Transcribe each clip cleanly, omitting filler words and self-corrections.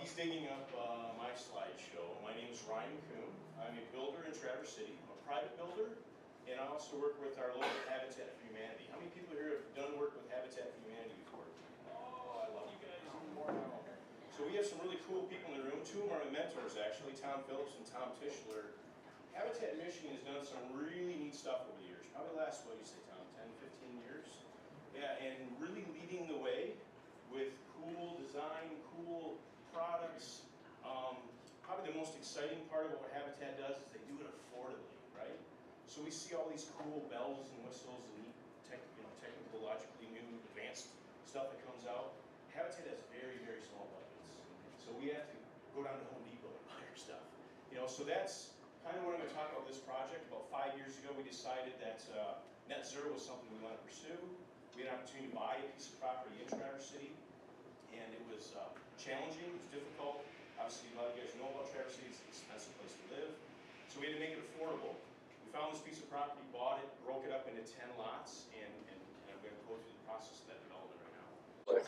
he's digging up my slideshow. My name is Ryan McCoon. I'm a builder in Traverse City. I'm a private builder, and I also work with our local Habitat for Humanity. How many people here have done work with Habitat for Humanity before? Oh, I love you guys even more now. So we have some really cool people in the room. Two of them are my mentors, actually, Tom Phillips and Tom Tischler. Habitat Michigan has done some really neat stuff over the years. Probably the last, what do you say, Tom, 10, 15 years? Yeah, and really leading the way with cool design, cool products. Probably the most exciting part of what Habitat does is they do it affordably, right? So we see all these cool bells and whistles and neat technologically new, advanced stuff that comes out. Habitat has very, very small budgets. So we have to go down to Home Depot and buy our stuff. So that's kind of what I'm going to talk about this project. About 5 years ago, we decided that net zero was something we want to pursue. We had an opportunity to buy a piece of property in Traverse City, and it was challenging, it was difficult. Obviously, a lot of you guys know about Traverse City, it's an expensive place to live. So we had to make it affordable. We found this piece of property, bought it, broke it up into 10 lots, and I'm going to go through the process of that development right now. Okay,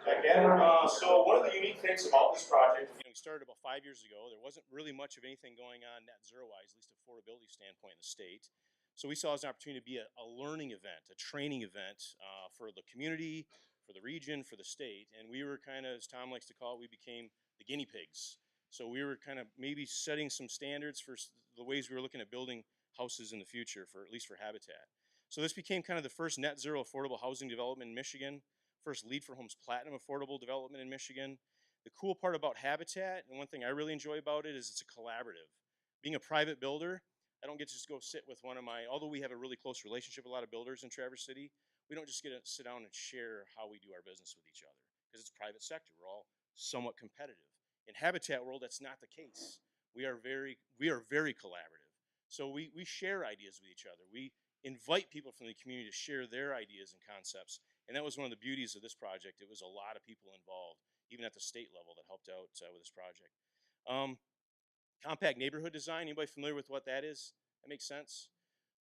back at it. So one of the unique things about this project, we started about 5 years ago. There wasn't really much of anything going on net zero-wise, at least affordability standpoint in the state. So we saw it as an opportunity to be a learning event, a training event for the community, for the region, for the state. And we were kind of, as Tom likes to call it, we became the guinea pigs. So we were kind of maybe setting some standards for the ways we were looking at building houses in the future, at least for Habitat. So this became kind of the first net zero affordable housing development in Michigan, first LEED for Homes Platinum affordable development in Michigan. The cool part about Habitat, and one thing I really enjoy about it, is it's a collaborative. Being a private builder, I don't get to just go sit with one of although we have a really close relationship with a lot of builders in Traverse City, we don't just get to sit down and share how we do our business with each other, because it's private sector. We're all somewhat competitive. In Habitat world, that's not the case. We are very collaborative. So we share ideas with each other. We invite people from the community to share their ideas and concepts. And that was one of the beauties of this project. It was a lot of people involved, even at the state level, that helped out with this project. Compact neighborhood design, anybody familiar with what that is? That makes sense?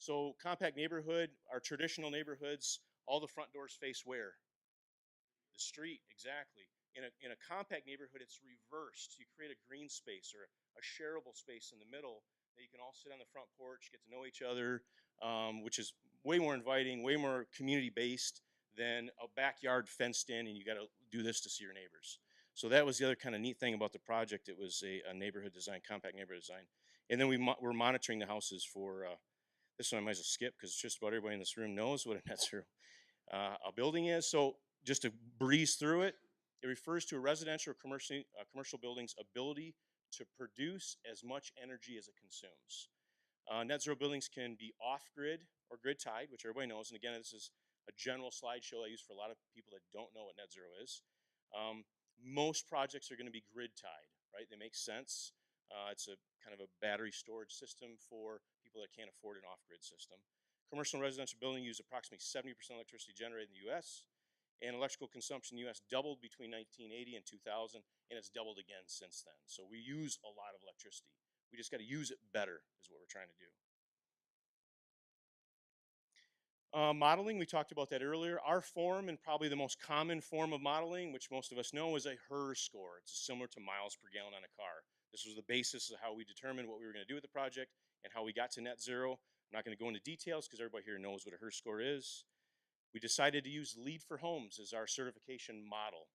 So compact neighborhood, our traditional neighborhoods, all the front doors face where? The street, exactly. In a compact neighborhood, it's reversed. You create a green space or a shareable space in the middle that you can all sit on the front porch, get to know each other, which is way more inviting, way more community-based than a backyard fenced in and you got to do this to see your neighbors. So that was the other kind of neat thing about the project. It was a neighborhood design, compact neighborhood design. And then we're monitoring the houses for, this one I might as well skip because just about everybody in this room knows what a net zero a building is. So just to breeze through it, it refers to a residential or commercial building's ability to produce as much energy as it consumes. Net zero buildings can be off-grid or grid-tied, which everybody knows. And again, this is a general slideshow I use for a lot of people that don't know what net zero is. Most projects are going to be grid-tied, right? They make sense. It's a kind of a battery storage system for people that can't afford an off-grid system. Commercial and residential building use approximately 70% electricity generated in the U.S., and electrical consumption in the U.S. doubled between 1980 and 2000, and it's doubled again since then. So we use a lot of electricity. We just got to use it better is what we're trying to do. Modeling, we talked about that earlier. Our form, and probably the most common form of modeling, which most of us know, is a HERS score. It's similar to miles per gallon on a car. This was the basis of how we determined what we were going to do with the project and how we got to net zero. I'm not going to go into details because everybody here knows what a HERS score is. We decided to use LEED for Homes as our certification model.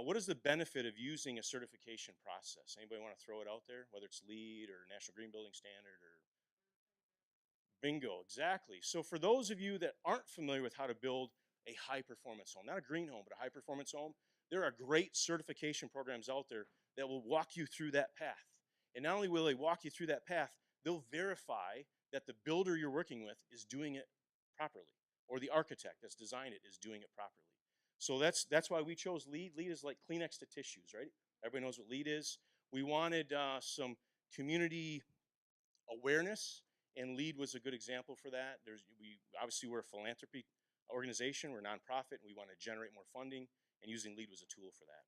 What is the benefit of using a certification process? Anybody want to throw it out there, whether it's LEED or National Green Building Standard or bingo, exactly. So for those of you that aren't familiar with how to build a high-performance home, not a green home, but a high-performance home, there are great certification programs out there that will walk you through that path. And not only will they walk you through that path, they'll verify that the builder you're working with is doing it properly, or the architect that's designed it is doing it properly. So that's why we chose LEED. LEED is like Kleenex to tissues, right? Everybody knows what LEED is. We wanted some community awareness, and LEED was a good example for that. Obviously we're a philanthropy organization, we're a nonprofit, and we want to generate more funding, and using LEED was a tool for that.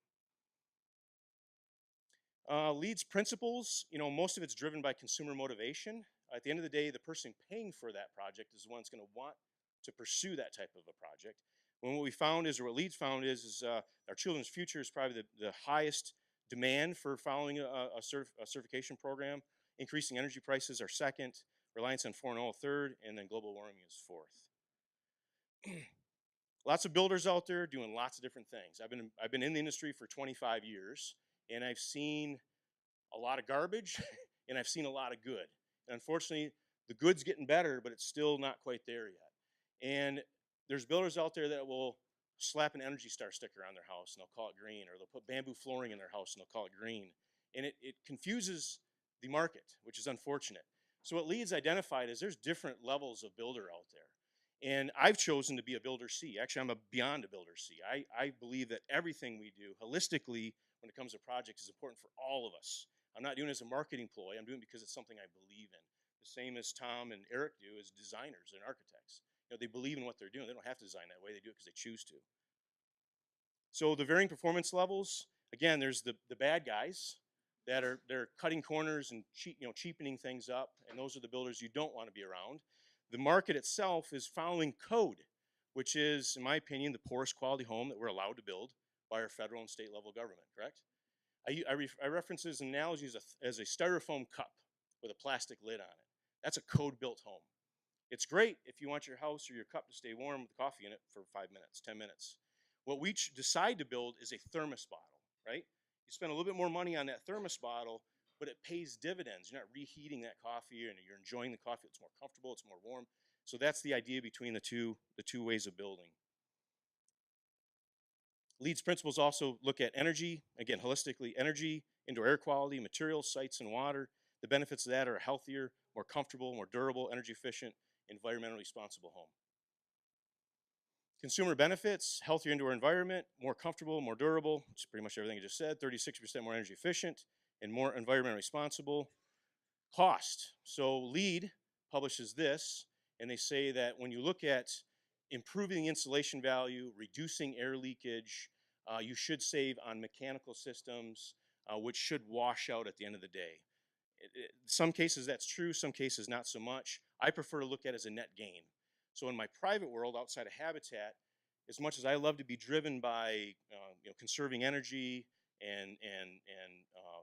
LEED's principles, most of it's driven by consumer motivation. At the end of the day, the person paying for that project is the one that's going to want to pursue that type of a project. When what we found is, or what Leeds found is our children's future is probably the highest demand for following a certification program. Increasing energy prices are second, reliance on foreign oil third, and then global warming is fourth. Lots of builders out there doing lots of different things. I've been in the industry for 25 years, and I've seen a lot of garbage, and I've seen a lot of good. And unfortunately, the good's getting better, but it's still not quite there yet. And there's builders out there that will slap an Energy Star sticker on their house and they'll call it green, or they'll put bamboo flooring in their house and they'll call it green. And it confuses the market, which is unfortunate. So what Leeds identified is there's different levels of builder out there. And I've chosen to be a builder C. Actually, I'm beyond a builder C. I believe that everything we do holistically when it comes to projects is important for all of us. I'm not doing it as a marketing ploy. I'm doing it because it's something I believe in. The same as Tom and Eric do as designers and architects. You know, they believe in what they're doing. They don't have to design that way. They do it because they choose to. So the varying performance levels, again, there's the bad guys that they're cutting corners and cheapening things up, and those are the builders you don't want to be around. The market itself is following code, which is, in my opinion, the poorest quality home that we're allowed to build by our federal and state level government, correct? I reference this analogy as a styrofoam cup with a plastic lid on it. That's a code-built home. It's great if you want your house or your cup to stay warm with coffee in it for 5 minutes, 10 minutes. What we decide to build is a thermos bottle, right? You spend a little bit more money on that thermos bottle, but it pays dividends. You're not reheating that coffee, and you're enjoying the coffee. It's more comfortable, it's more warm. So that's the idea between the two ways of building. Leeds principles also look at energy, again, holistically, energy, indoor air quality, materials, sites, and water. The benefits of that are a healthier, more comfortable, more durable, energy efficient, environmentally responsible home. Consumer benefits, healthier indoor environment, more comfortable, more durable, which is pretty much everything I just said, 36% more energy efficient, and more environmentally responsible. Cost. So LEED publishes this, and they say that when you look at improving the insulation value, reducing air leakage, you should save on mechanical systems, which should wash out at the end of the day. Some cases that's true, some cases not so much. I prefer to look at it as a net gain. So in my private world outside of Habitat, as much as I love to be driven by conserving energy and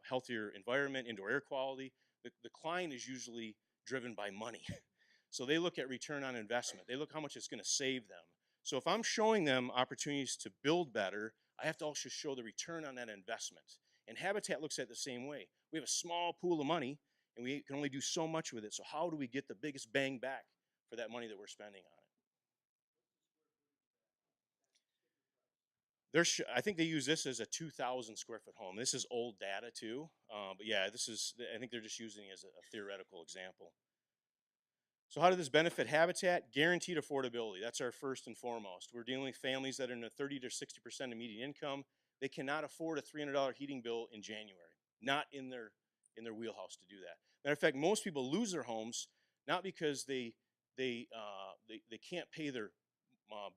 healthier environment, indoor air quality, the client is usually driven by money. So they look at return on investment. They look how much it's going to save them. So if I'm showing them opportunities to build better, I have to also show the return on that investment. And Habitat looks at it the same way. We have a small pool of money, and we can only do so much with it. So how do we get the biggest bang back for that money that we're spending on it? I think they use this as a 2,000 square foot home. This is old data too, but yeah, I think they're just using it as a theoretical example. So how does this benefit Habitat? Guaranteed affordability. That's our first and foremost. We're dealing with families that are in the 30 to 60% of median income. They cannot afford a $300 heating bill in January. Not in their wheelhouse to do that. Matter of fact, most people lose their homes not because they can't pay their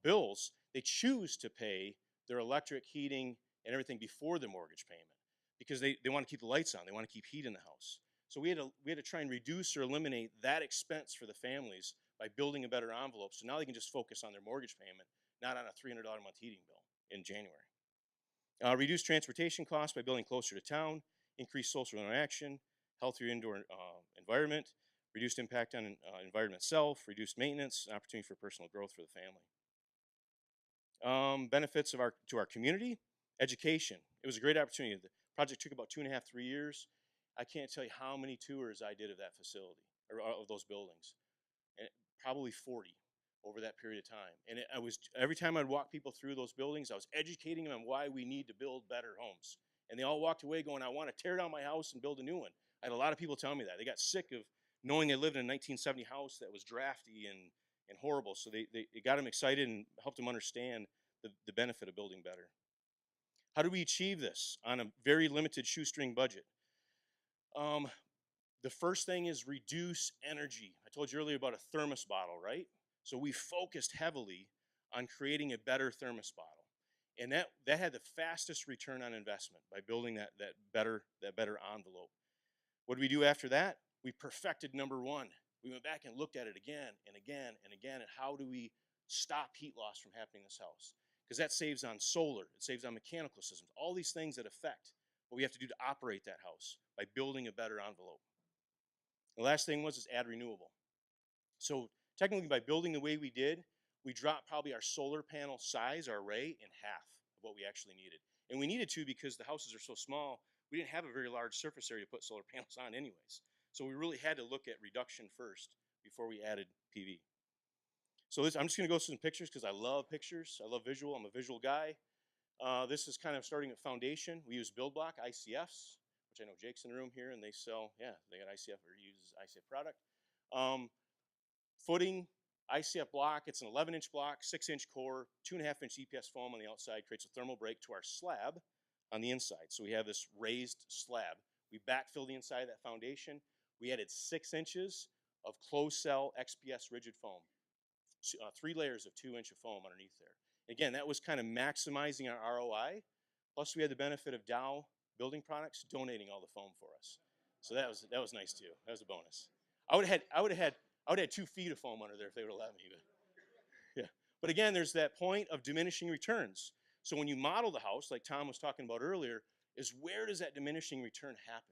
bills. They choose to pay their electric, heating, and everything before their mortgage payment because they want to keep the lights on. They want to keep heat in the house. So we had to try and reduce or eliminate that expense for the families by building a better envelope. So now they can just focus on their mortgage payment, not on a $300 a month heating bill in January. Reduce transportation costs by building closer to town, increase social interaction, healthier indoor environment, reduced impact on environment itself, reduced maintenance, opportunity for personal growth for the family. Benefits to our community, education. It was a great opportunity. The project took about 2.5, 3 years. I can't tell you how many tours I did of that facility, or of those buildings, and probably 40 over that period of time. And every time I'd walk people through those buildings, I was educating them on why we need to build better homes. And they all walked away going, I want to tear down my house and build a new one. I had a lot of people telling me that. They got sick of knowing they lived in a 1970 house that was drafty and horrible. So it got them excited and helped them understand the benefit of building better. How do we achieve this on a very limited shoestring budget? The first thing is reduce energy. I told you earlier about a thermos bottle, right? So we focused heavily on creating a better thermos bottle. And that had the fastest return on investment by building that better envelope. What did we do after that? We perfected number one. We went back and looked at it again and again and again, and how do we stop heat loss from happening in this house. Because that saves on solar, it saves on mechanical systems, all these things that affect what we have to do to operate that house by building a better envelope. The last thing was add renewable. So technically by building the way we did, we dropped probably our solar panel size, our array, in half of what we actually needed. And we needed to because the houses are so small, we didn't have a very large surface area to put solar panels on anyways. So we really had to look at reduction first before we added PV. So I'm just gonna go through some pictures because I love pictures. I love visual, I'm a visual guy. This is kind of starting at foundation. We use build block, ICFs, which I know Jake's in the room here and they sell, yeah, they got ICF or use ICF product. Footing, ICF block, it's an 11-inch block, 6-inch core, 2.5-inch EPS foam on the outside, creates a thermal break to our slab on the inside. So we have this raised slab. We backfill the inside of that foundation. We added 6 inches of closed cell XPS rigid foam, 3 layers of 2-inch of foam underneath there. Again, that was kind of maximizing our ROI. Plus we had the benefit of Dow Building Products donating all the foam for us. So that was nice too. That was a bonus. I would have had 2 feet of foam under there if they would have let me. But, yeah. But again, there's that point of diminishing returns. So when you model the house, like Tom was talking about earlier, is where does that diminishing return happen?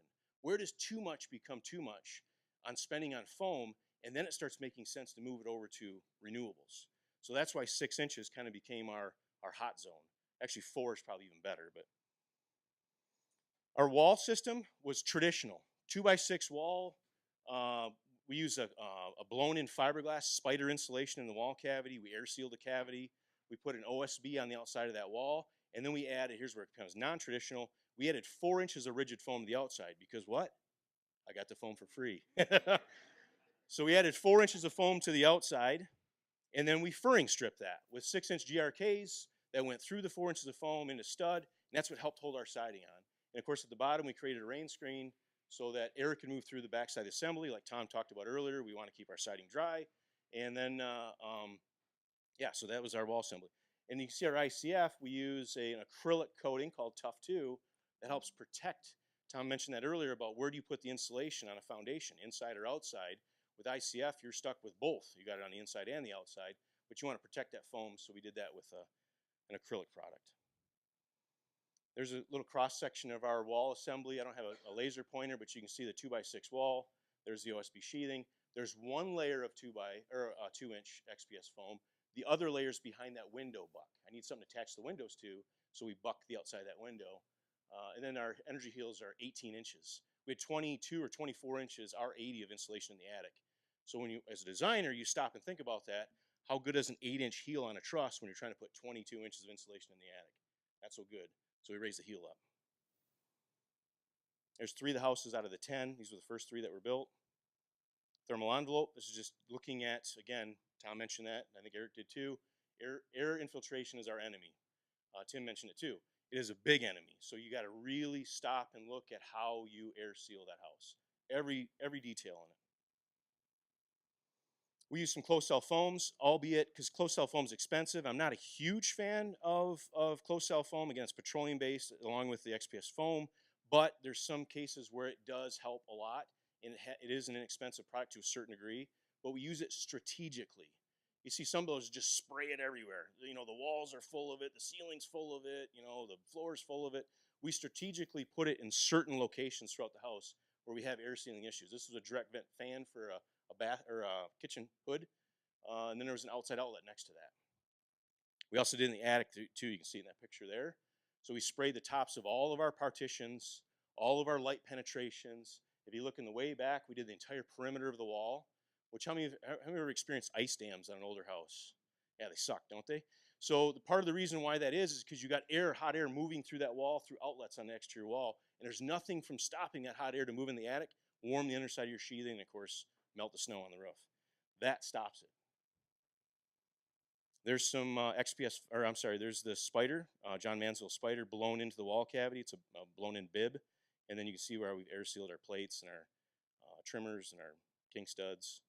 Where does too much become too much on spending on foam, and then it starts making sense to move it over to renewables. So that's why 6 inches kind of became our hot zone. Actually, 4 is probably even better. But our wall system was traditional, 2x6 wall. We use a blown-in fiberglass spider insulation in the wall cavity. We air sealed the cavity. We put an OSB on the outside of that wall. And then we added, here's where it becomes non-traditional, we added 4 inches of rigid foam to the outside because what? I got the foam for free. So we added 4 inches of foam to the outside, and then we furring stripped that with 6-inch GRKs that went through the 4 inches of foam into stud, and that's what helped hold our siding on. And of course at the bottom we created a rain screen so that air can move through the backside assembly, like Tom talked about earlier. We want to keep our siding dry. And then, yeah, so that was our wall assembly. And you can see our ICF, we use an acrylic coating called Tough 2 that helps protect. Tom mentioned that earlier about where do you put the insulation on a foundation, inside or outside. With ICF, you're stuck with both. You got it on the inside and the outside, but you want to protect that foam, so we did that with an acrylic product. There's a little cross section of our wall assembly. I don't have a laser pointer, but you can see the 2x6 wall. There's the OSB sheathing. There's 1 layer of 2-inch XPS foam. The other layer's behind that window buck. I need something to attach the windows to, so we buck the outside of that window. And then our energy heels are 18 inches. We had 22 or 24 inches R80 of insulation in the attic. So when you, as a designer, you stop and think about that. How good is an 8-inch heel on a truss when you're trying to put 22 inches of insulation in the attic? Not so good. So we raised the heel up. There's 3 of the houses out of the 10. These were the first 3 that were built. Thermal envelope. This is just looking at, again, Tom mentioned that, and I think Eric did too. Air infiltration is our enemy. Tim mentioned it too. It is a big enemy. So you got to really stop and look at how you air seal that house. Every detail in it. We use some closed cell foams, albeit because closed cell foam is expensive. I'm not a huge fan of closed cell foam. Again, it's petroleum based along with the XPS foam, but there's some cases where it does help a lot, and it is an inexpensive product to a certain degree, but we use it strategically. You see some of those just spray it everywhere. You know, the walls are full of it, the ceiling's full of it, you know, the floor's full of it. We strategically put it in certain locations throughout the house where we have air sealing issues. This was a direct vent fan for a bath or a kitchen hood, and then there was an outside outlet next to that. We also did in the attic too. You can see in that picture there. So we sprayed the tops of all of our partitions, all of our light penetrations. If you look in the way back, we did the entire perimeter of the wall. Which how many of you ever experienced ice dams on an older house? Yeah, they suck, don't they? So part of the reason why that is because you got air, hot air moving through that wall through outlets on the exterior wall, and there's nothing from stopping that hot air to move in the attic, warm the underside of your sheathing, and of course melt the snow on the roof. That stops it. There's some there's the spider, John Mansell spider blown into the wall cavity. It's a blown-in bib, and then you can see where we've air sealed our plates and our trimmers and our king studs.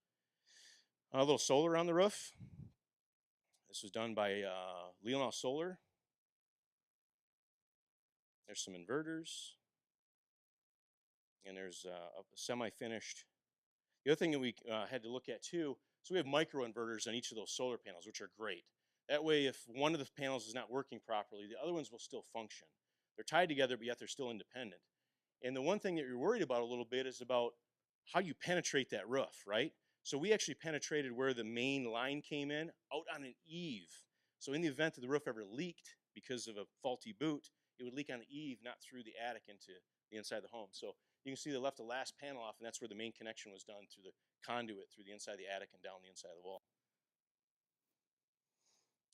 A little solar on the roof. This was done by Leonel Solar. There's some inverters. And there's a semi-finished. The other thing that we had to look at too, So we have micro inverters on each of those solar panels, which are great. That way, if one of the panels is not working properly, the other ones will still function. They're tied together, but yet they're still independent. And the one thing that you're worried about a little bit is about how you penetrate that roof, right? So we actually penetrated where the main line came in out on an eave. So in the event that the roof ever leaked because of a faulty boot, it would leak on the eave, not through the attic into the inside of the home. So you can see they left the last panel off, and that's where the main connection was done through the conduit through the inside of the attic and down the inside of the wall.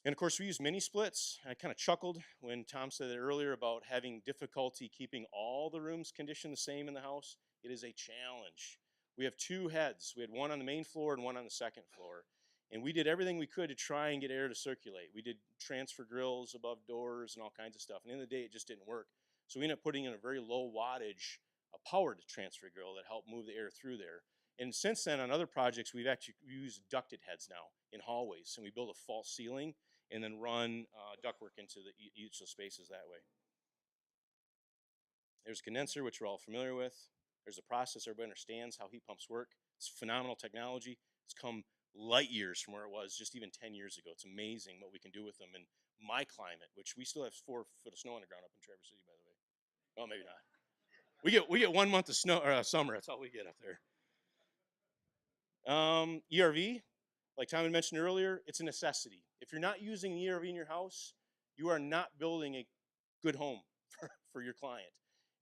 And of course, we use mini splits. I kind of chuckled when Tom said it earlier about having difficulty keeping all the rooms conditioned the same in the house. It is a challenge. We have two heads. We had one on the main floor and one on the second floor. And we did everything we could to try and get air to circulate. We did transfer grills above doors and all kinds of stuff. And in the end of the day, it just didn't work. So we ended up putting in a very low wattage, a powered transfer grill that helped move the air through there. And since then, on other projects, we've actually used ducted heads now in hallways. And we build a false ceiling and then run ductwork into each of the spaces that way. There's a condenser, which we're all familiar with. There's a process everybody understands how heat pumps work. It's phenomenal technology. It's come light years from where it was just even 10 years ago. It's amazing what we can do with them in my climate, which we still have 4 foot of snow on the ground up in Traverse City, by the way. Well, maybe not. We get 1 month of snow or summer. That's all we get up there. ERV, like Tom had mentioned earlier, it's a necessity. If you're not using an ERV in your house, you are not building a good home for your client.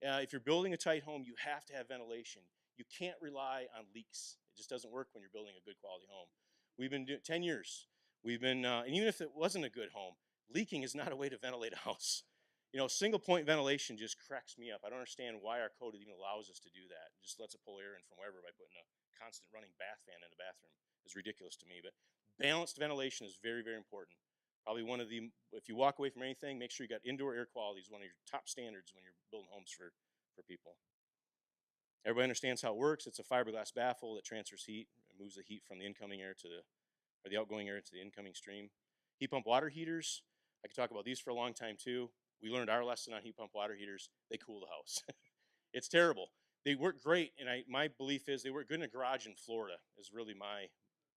If you're building a tight home, you have to have ventilation. You can't rely on leaks. It just doesn't work when you're building a good quality home. We've been doing 10 years. We've been, and even if it wasn't a good home, leaking is not a way to ventilate a house. You know, single point ventilation just cracks me up. I don't understand why our code even allows us to do that. It just lets it pull air in from wherever by putting a constant running bath fan in a bathroom. Is ridiculous to me. But balanced ventilation is very, very important. Probably one of the, if you walk away from anything, make sure you got indoor air quality is one of your top standards when you're building homes for people. Everybody understands how it works. It's a fiberglass baffle that transfers heat and moves the heat from the incoming air to the outgoing air to the incoming stream. Heat pump water heaters. I could talk about these for a long time too. We learned our lesson on heat pump water heaters. They cool the house. It's terrible. They work great, and my belief is they work good in a garage in Florida is really my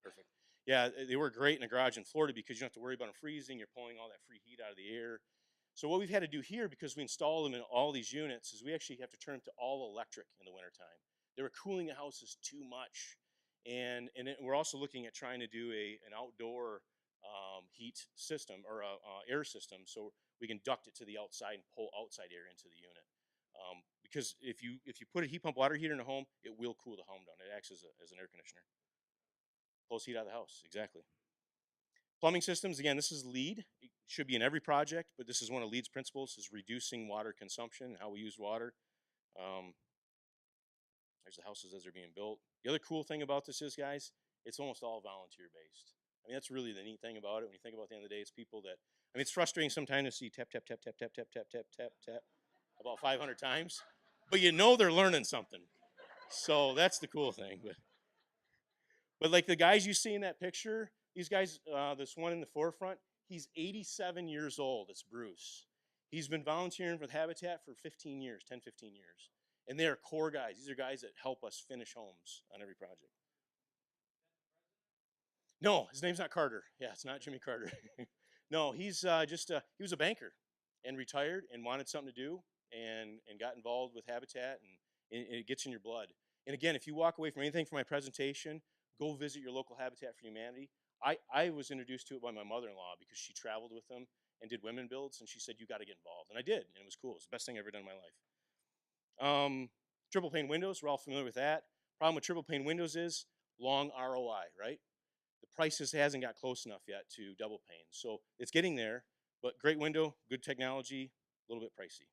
perfect. Yeah, they work great in a garage in Florida because you don't have to worry about them freezing. You're pulling all that free heat out of the air. So what we've had to do here, because we install them in all these units, is we actually have to turn them to all electric in the wintertime. They were cooling the houses too much. And we're also looking at trying to do an outdoor heat system or air system so we can duct it to the outside and pull outside air into the unit. Because if you put a heat pump water heater in a home, it will cool the home down. It acts as an air conditioner. Pulls heat out of the house, exactly. Plumbing systems, again, this is LEED. It should be in every project, but this is one of LEED's principles, is reducing water consumption and how we use water. There's the houses as they're being built. The other cool thing about this is, guys, it's almost all volunteer-based. I mean, that's really the neat thing about it. When you think about it, at the end of the day, it's people that, I mean, it's frustrating sometimes to see tap, tap, tap, tap, tap, tap, tap, tap, tap, tap, about 500 times, but you know they're learning something. So that's the cool thing. But like the guys you see in that picture, these guys, this one in the forefront, he's 87 years old. It's Bruce. He's been volunteering with Habitat for 15 years, 10, 15 years. And they are core guys. These are guys that help us finish homes on every project. No, his name's not Carter. Yeah, it's not Jimmy Carter. No, he's he was a banker and retired and wanted something to do and got involved with Habitat, and it gets in your blood. And again, if you walk away from anything from my presentation, go visit your local Habitat for Humanity. I was introduced to it by my mother-in-law because she traveled with them and did women builds, and she said, you got to get involved. And I did, and it was cool. It was the best thing I ever done in my life. Triple pane windows, we're all familiar with that. Problem with triple pane windows is long ROI, right? The prices hasn't got close enough yet to double pane. So it's getting there, but great window, good technology, a little bit pricey.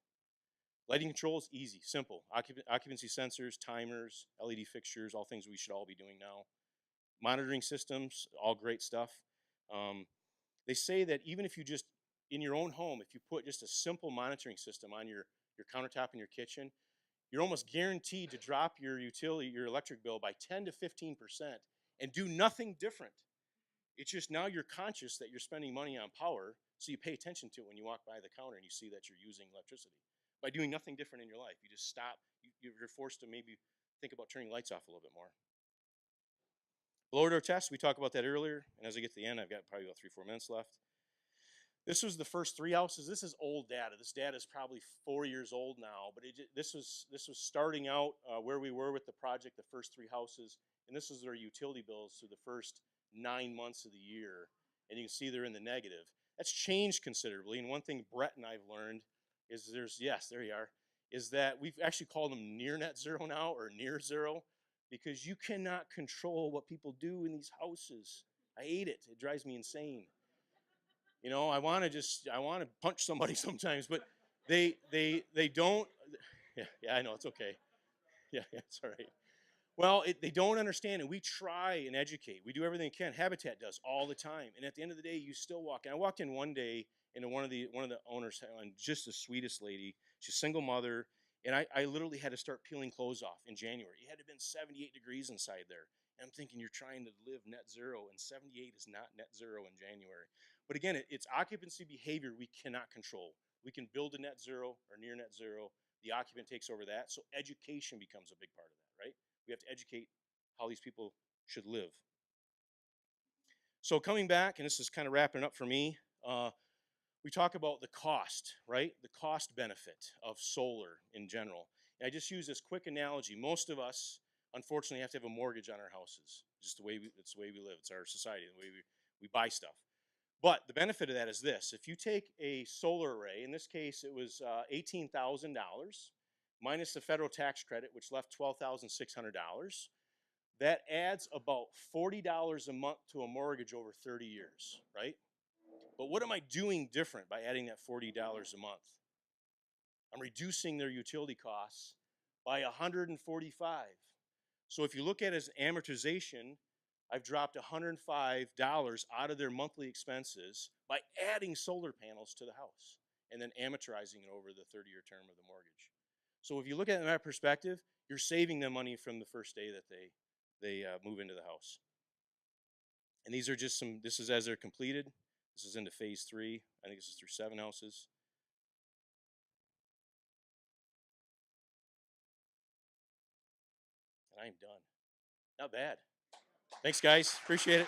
Lighting control is easy, simple. Occupancy sensors, timers, LED fixtures, all things we should all be doing now. Monitoring systems, all great stuff. They say that even if you just, in your own home, if you put just a simple monitoring system on your countertop in your kitchen, you're almost guaranteed to drop your electric bill by 10 to 15% and do nothing different. It's just now you're conscious that you're spending money on power, so you pay attention to it when you walk by the counter and you see that you're using electricity. By doing nothing different in your life, you just stop. You're forced to maybe think about turning lights off a little bit more. Blower door test, we talked about that earlier. And as I get to the end, I've got probably about 3-4 minutes left. This was the first 3 houses. This is old data. This data is probably 4 years old now, but this was starting out where we were with the project, the first 3 houses, and this is their utility bills through the first 9 months of the year, and you can see they're in the negative. That's changed considerably, and one thing Brett and I've learned is there you are, is that we've actually called them near net zero now, or near zero, because you cannot control what people do in these houses. I hate it. It drives me insane. You know, I want to punch somebody sometimes, but they don't. Yeah, I know, it's okay. Yeah, it's all right. Well, they don't understand, and we try and educate. We do everything we can. Habitat does all the time, and at the end of the day, you still walk. And I walked in one day into one of the owners, and just the sweetest lady. She's a single mother, and I literally had to start peeling clothes off in January. It had to have been 78 degrees inside there. And I'm thinking, you're trying to live net zero, and 78 is not net zero in January. But again, it's occupancy behavior we cannot control. We can build a net zero or near net zero. The occupant takes over that. So education becomes a big part of that, right? We have to educate how these people should live. So coming back, and this is kind of wrapping up for me, we talk about the cost, right? The cost benefit of solar in general. And I just use this quick analogy. Most of us, unfortunately, have to have a mortgage on our houses. Just it's the way we live. It's our society, the way we buy stuff. But the benefit of that is this. If you take a solar array, in this case it was $18,000, minus the federal tax credit, which left $12,600, that adds about $40 a month to a mortgage over 30 years, right? But what am I doing different by adding that $40 a month? I'm reducing their utility costs by $145. So if you look at it as amortization, I've dropped $105 out of their monthly expenses by adding solar panels to the house and then amortizing it over the 30-year term of the mortgage. So if you look at it in that perspective, you're saving them money from the first day that they move into the house. And these are just this is as they're completed. This is into phase 3. I think this is through 7 houses. And I'm done. Not bad. Thanks, guys. Appreciate it.